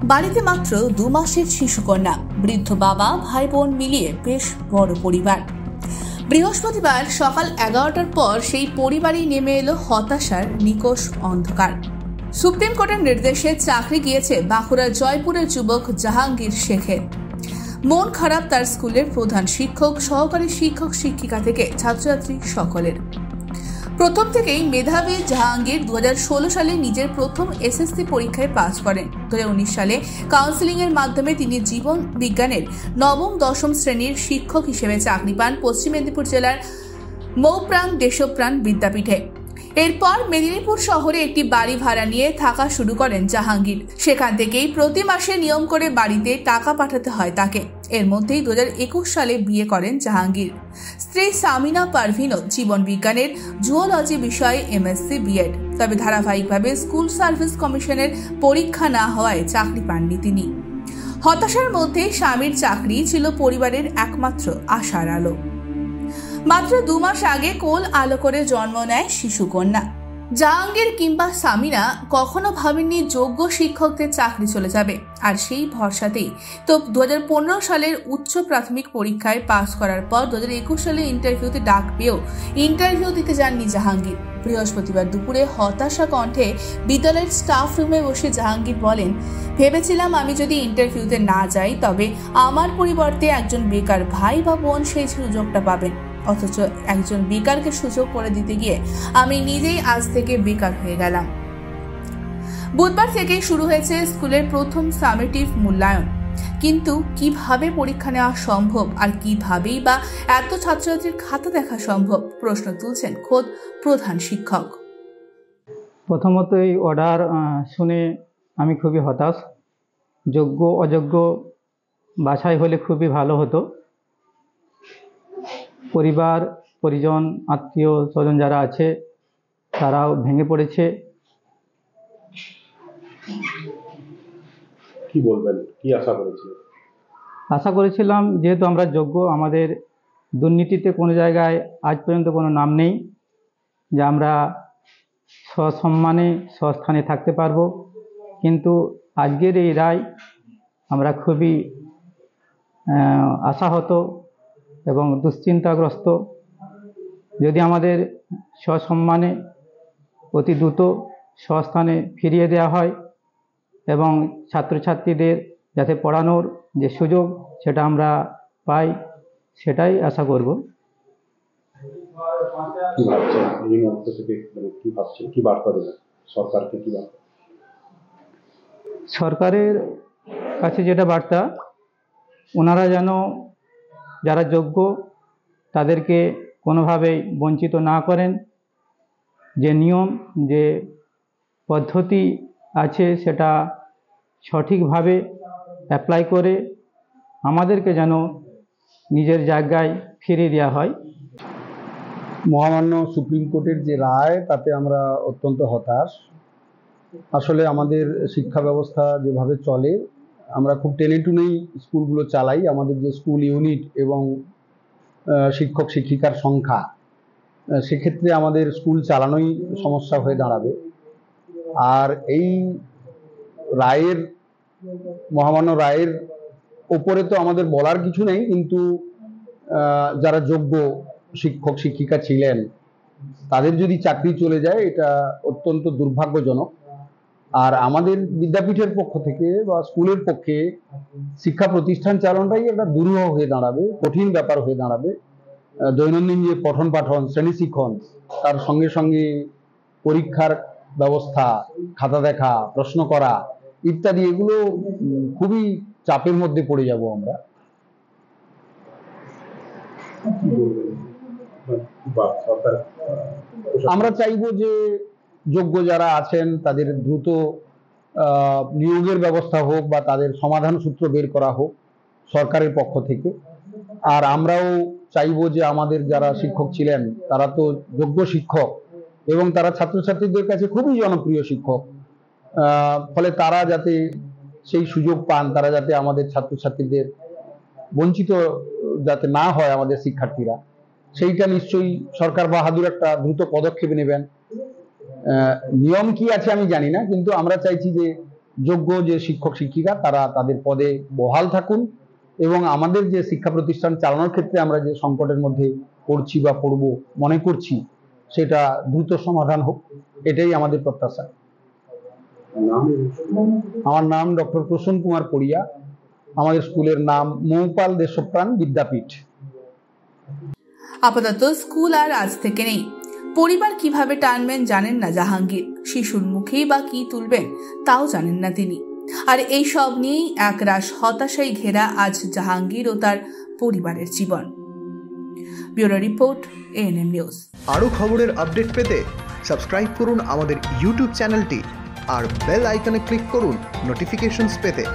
বাড়িতে মাত্র 2 মাসের শিশুকন্যা, বৃদ্ধ বাবা ভাই বোন মিলিয়ে বেশ বড় পরিবার। বৃহস্পতিবার সকাল 11টার পর সেই পরিবারেই নেমে এলো হতাশার নিকষ অন্ধকার। সুপ্রিম কোর্টের নির্দেশে চাকরি গিয়েছে বাঁকুড়ার জয়পুরের যুবক জাহাঙ্গীর শেখের। মন খারাপ তার স্কুলের প্রধান শিক্ষক, সহকারী শিক্ষক, শিক্ষিকা থেকে ছাত্রছাত্রী সকলের। প্রথম থেকেই মেধাবী জাহাঙ্গীর 2016 সালে নিজের প্রথম এসএসসি পরীক্ষায় পাস করেন। 2019 সালে কাউন্সেলিং এর মাধ্যমে তিনি জীবন বিজ্ঞানের নবম-দশম শ্রেণীর শিক্ষক হিসেবে চাকরি পান পশ্চিম মেদিনীপুর জেলার মৌপ্রাণ দেশপ্রাণ বিদ্যাপীঠে। এরপর মেদিনীপুর শহরে একটি বাড়ি ভাড়া নিয়ে থাকা শুরু করেন জাহাঙ্গীর। সেখান থেকেই প্রতি মাসে নিয়ম করে বাড়িতে টাকা পাঠাতে হয় তাকে। এর মধ্যেই 2021 সালে বিয়ে করেন জাহাঙ্গীর। স্ত্রী সামিনা পারভিনও জীবন বিজ্ঞানের জুওলজি বিষয়ে এমএসসি বিএড। তবে ধারাবাহিকভাবে স্কুল সার্ভিস কমিশনের পরীক্ষা না হওয়ায় চাকরি পাননি তিনি। হতাশার মধ্যে স্বামীর চাকরি ছিল পরিবারের একমাত্র আশার আলো। মাত্র 2 মাস আগে কোল আলো করে জন্ম নেয় শিশুকন্যা। জাহাঙ্গীর কিংবা সামিনা কখনো ভাবেননি যোগ্য শিক্ষকদের চাকরি চলে যাবে, আর সেই ভরসাতেই তো 2015 সালের উচ্চ প্রাথমিক পরীক্ষায় পাস করার পর 2021 সালে ইন্টারভিউতে ডাক পেয়েও ইন্টারভিউ দিতে যাননি জাহাঙ্গীর। বৃহস্পতিবার দুপুরে হতাশা কণ্ঠে বিদ্যালয়ের স্টাফ রুমে বসে জাহাঙ্গীর বলেন, ভেবেছিলাম আমি যদি ইন্টারভিউতে না যাই তবে আমার পরিবর্তে একজন বেকার ভাই বা বোন সেই সুযোগটা পাবেন, অথচ একজন বেকারকে সুযোগ করে দিতে গিয়ে আমি নিজেই আজ থেকে বেকার হয়ে গেলাম। বুধবার থেকেই শুরু হয়েছে স্কুলের প্রথম সামেটিভ মূল্যায়ন, কিন্তু কিভাবে পরীক্ষা নেওয়া সম্ভব আর কিভাবেই বা এত ছাত্রছাত্রীর খাতা দেখা সম্ভব, প্রশ্ন তুলছেন খোদ প্রধান শিক্ষক। প্রথমত এই অর্ডার শুনে আমি খুবই হতাশ। যোগ্য অযোগ্য বাছাই হলে খুবই ভালো হতো। পরিবার পরিজন আত্মীয় স্বজন যারা আছে তারাও ভেঙে পড়েছে। কি বলবেন, কি আশা করেছিলেন? আশা করেছিলাম যেহেতু আমরা যোগ্য, আমাদের দুর্নীতিতে কোনো জায়গায় আজ পর্যন্ত কোনো নাম নেই, যে আমরা সসম্মানে স্বস্থানে থাকতে পারবো। কিন্তু আজকের এই রায় আমরা খুবই আশাহত এবং দুশ্চিন্তাগ্রস্ত। যদি আমাদের সসম্মানে অতি দ্রুত স্বস্থানে ফিরিয়ে দেওয়া হয় এবং ছাত্রছাত্রীদের যাতে পড়ানোর যে সুযোগ সেটা আমরা পাই, সেটাই আশা করব। কি ভাবছেন এই মুহূর্ত থেকে, কি ভাবছেন, কি বার্তা দেবেন সরকারকে? কি বার্তা? সরকারের কাছে যেটা বার্তা, ওনারা যেন যারা যোগ্য তাদেরকে কোনোভাবেই বঞ্চিত না করেন। যে নিয়ম যে পদ্ধতি আছে সেটা সঠিকভাবে অ্যাপ্লাই করে আমাদেরকে যেন নিজের জায়গায় ফিরিয়ে দেওয়া হয়। মহামান্য সুপ্রিম কোর্টের যে রায় তাতে আমরা অত্যন্ত হতাশ। আসলে আমাদের শিক্ষা ব্যবস্থা যেভাবে চলে, আমরা খুব টেনেটুনেই স্কুলগুলো চালাই। আমাদের যে স্কুল ইউনিট এবং শিক্ষক শিক্ষিকার সংখ্যা, সেক্ষেত্রে আমাদের স্কুল চালানোই সমস্যা হয়ে দাঁড়াবে। আর এই রায়ের, মহামান্য রায়ের ওপরে তো আমাদের বলার কিছু নেই, কিন্তু যারা যোগ্য শিক্ষক শিক্ষিকা ছিলেন তাদের যদি চাকরি চলে যায় এটা অত্যন্ত দুর্ভাগ্যজনক। আর আমাদের বিদ্যাপীঠের পক্ষ থেকে বা স্কুলের পক্ষে শিক্ষা প্রতিষ্ঠান চালানোটাই একটা দুরূহ হয়ে দাঁড়াবে, কঠিন ব্যাপার হয়ে দাঁড়াবে। দৈনন্দিন যে পঠন পাঠন, শ্রেণী শিক্ষণ, তার সঙ্গে সঙ্গে পরীক্ষার ব্যবস্থা, খাতা দেখা, প্রশ্ন করা ইত্যাদি, এগুলো খুবই চাপের মধ্যে পড়ে যাব আমরা। আমরা চাইবো যে যোগ্য যারা আছেন তাদের দ্রুত নিয়োগের ব্যবস্থা হোক বা তাদের সমাধান সূত্র বের করা হোক সরকারের পক্ষ থেকে। আর আমরাও চাইবো যে আমাদের যারা শিক্ষক ছিলেন তারা তো যোগ্য শিক্ষক এবং তারা ছাত্রছাত্রীদের কাছে খুবই জনপ্রিয় শিক্ষক, ফলে তারা যাতে সেই সুযোগ পান, তারা যাতে আমাদের ছাত্রছাত্রীদের বঞ্চিত যাতে না হয় আমাদের শিক্ষার্থীরা, সেইটা নিশ্চয়ই সরকার বাহাদুর একটা দ্রুত পদক্ষেপ নেবেন। নিয়ম কি আছে আমি জানি না, কিন্তু আমরা চাইছি যে যোগ্য যে শিক্ষক শিক্ষিকা তারা তাদের পদে বহাল থাকুন এবং আমাদের যে শিক্ষা প্রতিষ্ঠান চালানোর ক্ষেত্রে আমরা যে সংকটের মধ্যে পড়ছি বা পড়ব মনে করছি সেটা দ্রুত সমাধান হোক, এটাই আমাদের প্রত্যাশা। আমার নাম ডক্টর প্রসন্ন কুমার পড়িয়া, আমাদের স্কুলের নাম মৌপাল দেশপ্রাণ বিদ্যাপীঠ। আপাতত স্কুল আর আজ থেকে নেই। পরিবার কিভাবে টানবেন জানেন না জাহাঙ্গীর, শিশুর মুখেই বা কি তুলবেন তাও জানেন না তিনি। আর এই সব নিয়েই একরাশ হতাশায় ঘেরা আজ জাহাঙ্গীর ও তার পরিবারের জীবন। Bureau report, ANM news. আরও খবরের আপডেট পেতে সাবস্ক্রাইব করুন আমাদের ইউটিউব চ্যানেলটি আর বেল আইকনে ক্লিক করুন নোটিফিকেশনস পেতে।